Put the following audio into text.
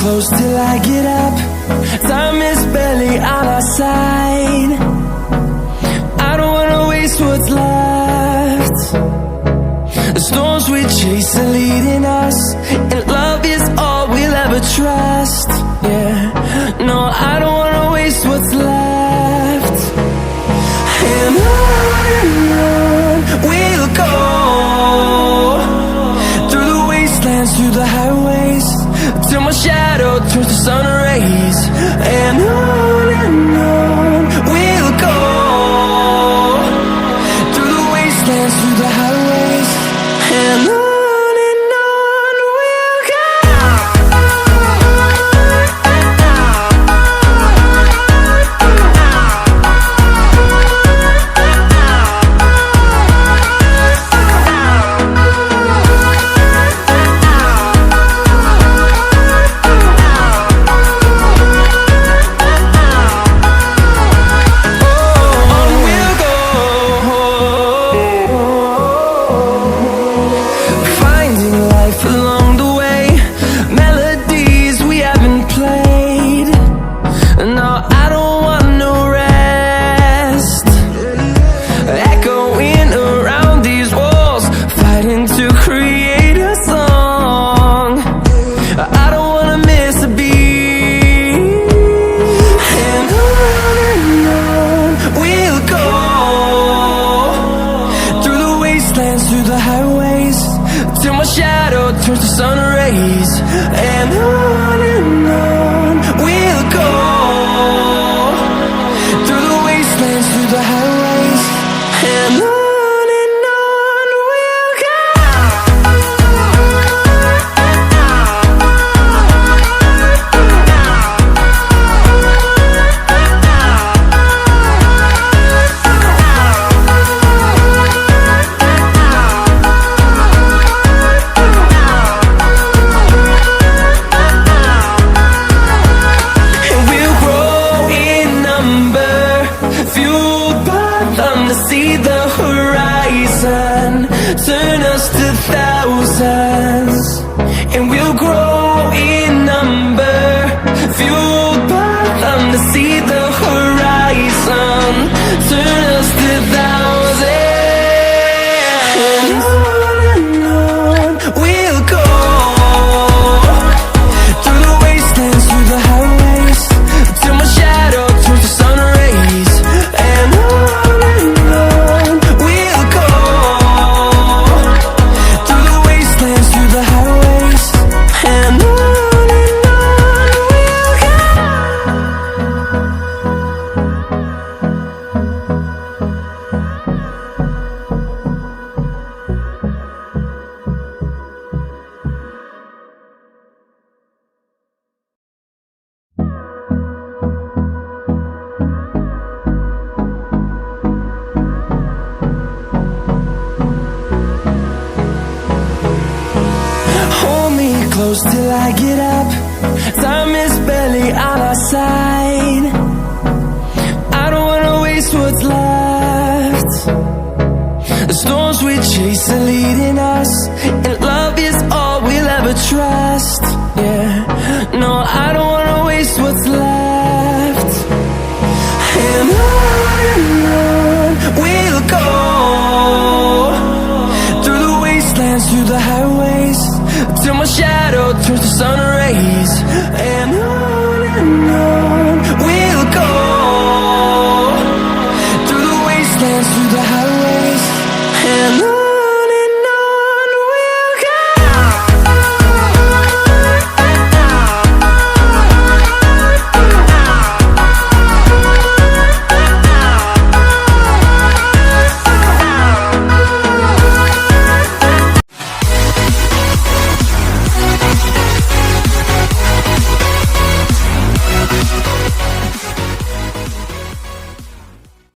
Close till I get up. Time is barely on our side. I don't wanna waste what's left. The storms we chase are leading us, and love is all we'll ever trust. Yeah, no, I don't wanna waste what's left. And on we'll go, through the wastelands, through the highways, till my shadow turns to sun rays. And on we'll go, through the wastelands, through the highways, and on we'll go. Through the highways, till my shadow turns to sun rays. And on we'll go, through the wastelands, through the highways, and on we'll go. See the horizon turn us to thousands, and we'll grow in number, fueled by them. To see the horizon turn us to thousands, and on we'll go, through the wastelands, through the highways, till my shadow turns to sun rays. And close till I get up. Time is barely on our side. I don't wanna waste what's left. The storms we chase are leading us, and love is all we'll ever trust. Yeah, no, I don't wanna waste what's left. And on we'll go, through the wastelands, through the highways, till my shadow turns to sun rays.